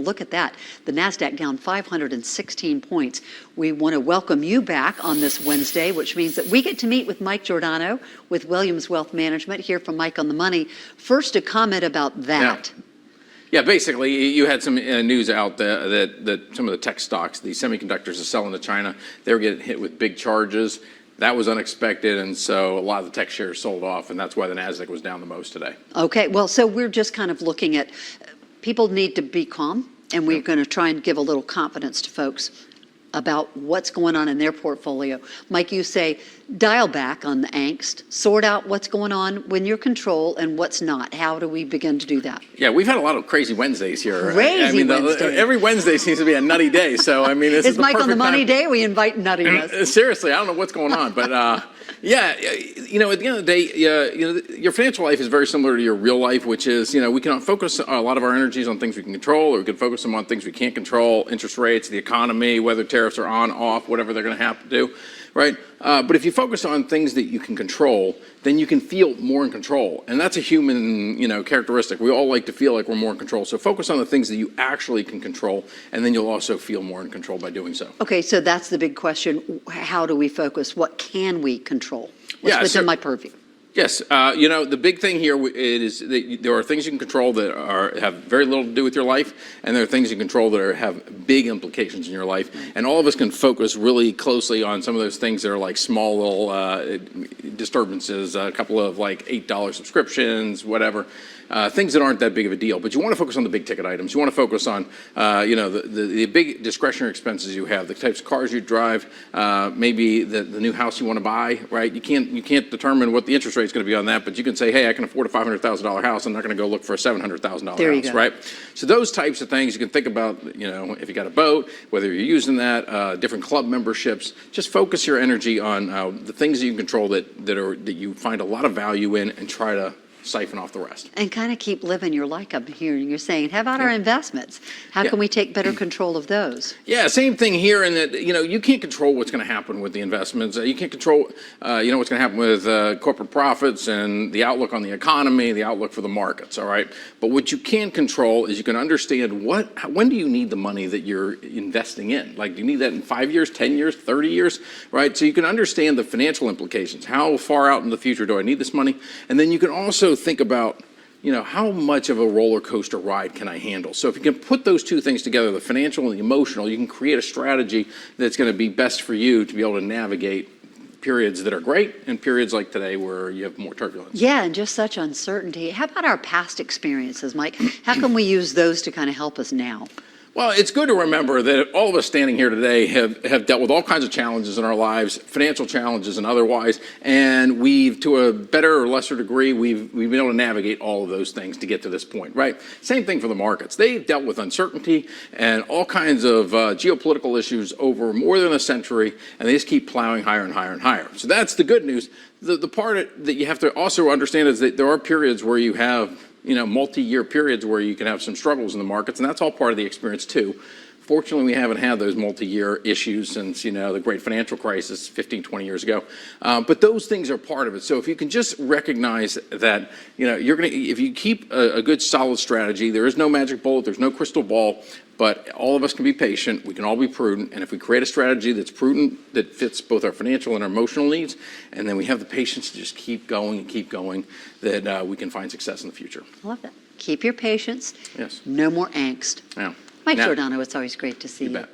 look at that. The NASDAQ down 516 points. We want to welcome you back on this Wednesday, which means that we get to meet with Mike Giordano with Williams Wealth Management, hear from Mike on the money. First, a comment about that. Yeah, basically, you had some news out there that some of the tech stocks, the semiconductors are selling to China. They were getting hit with big charges. That was unexpected, and so a lot of the tech shares sold off, and that's why the NASDAQ was down the most today. Okay, well, so we're just kind of looking at, people need to be calm, and we're going to try and give a little confidence to folks about what's going on in their portfolio. Mike, you say dial back on the angst, sort out what's going on when you're control and what's not. How do we begin to do that? Yeah, we've had a lot of crazy Wednesdays here. Crazy Wednesdays. Every Wednesday seems to be a nutty day. So, I mean, this is the Mike perfect on the money time. day? We invite nuttiness. Seriously, I don't know what's going on, but yeah, you know, at the end of the day, you know, your financial life is very similar to your real life, which is, you know, we can focus a lot of our energies on things we can control, or we can focus them on things we can't control, interest rates, the economy, whether tariffs are on, off, whatever they're going to have to do, right? But if you focus on things that you can control, then you can feel more in control. And that's a human, you know, characteristic. We all like to feel like we're more in control. So focus on the things that you actually can control, and then you'll also feel more in control by doing so. Okay, so that's the big question. How do we focus? What can we control? What's within my purview? Yes, you know, the big thing here is that there are things you can control that have very little to do with your life, and there are things you can control that have big implications in your life. And all of us can focus really closely on some of those things that are like small little disturbances, a couple of like $8 subscriptions, whatever. Things that aren't that big of a deal, but you want to focus on the big ticket items. You want to focus on, you know, the big discretionary expenses you have, the types of cars you drive, maybe the new house you want to buy, right? You can't determine what the interest rate is going to be on that, but you can say, hey, I can afford a $500,000 house. I'm not going to go look for a $700,000 house, right? So those types of things you can think about, you know, if you got a boat, whether you're using that, different club memberships. Just focus your energy on the things that you can control that you find a lot of value in, and try to siphon off the rest. And kind of keep living your life. I'm hearing you're saying, how about our investments? How can we take better control of those? Yeah, same thing here in that, you know, you can't control what's going to happen with the investments. You can't control, you know, what's going to happen with corporate profits and the outlook on the economy, the outlook for the markets, all right? But what you can control is you can understand when do you need the money that you're investing in? Like, do you need that in 5 years, 10 years, 30 years, right? So you can understand the financial implications. How far out in the future do I need this money? And then you can also think about, you know, how much of a roller coaster ride can I handle? So if you can put those two things together, the financial and the emotional, you can create a strategy that's going to be best for you to be able to navigate periods that are great and periods like today where you have more turbulence. Yeah, and just such uncertainty. How about our past experiences, Mike? How can we use those to kind of help us now? Well, it's good to remember that all of us standing here today have dealt with all kinds of challenges in our lives, financial challenges and otherwise, and we've, to a better or lesser degree, we've been able to navigate all of those things to get to this point, right? Same thing for the markets. They've dealt with uncertainty and all kinds of geopolitical issues over more than a century, and they just keep plowing higher and higher and higher. So that's the good news. The part that you have to also understand is that there are periods where you have, you know, multi-year periods where you can have some struggles in the markets, and that's all part of the experience too. Fortunately, we haven't had those multi-year issues since, you know, the great financial crisis 15, 20 years ago. But those things are part of it. So if you can just recognize that, you know, if you keep a good solid strategy, there is no magic bullet, there's no crystal ball, but all of us can be patient, we can all be prudent, and if we create a strategy that's prudent, that fits both our financial and our emotional needs, and then we have the patience to just keep going and keep going, that we can find success in the future. I love that. Keep your patience. Yes. No more angst. Yeah. Mike Giordano, it's always great to see you. Bet.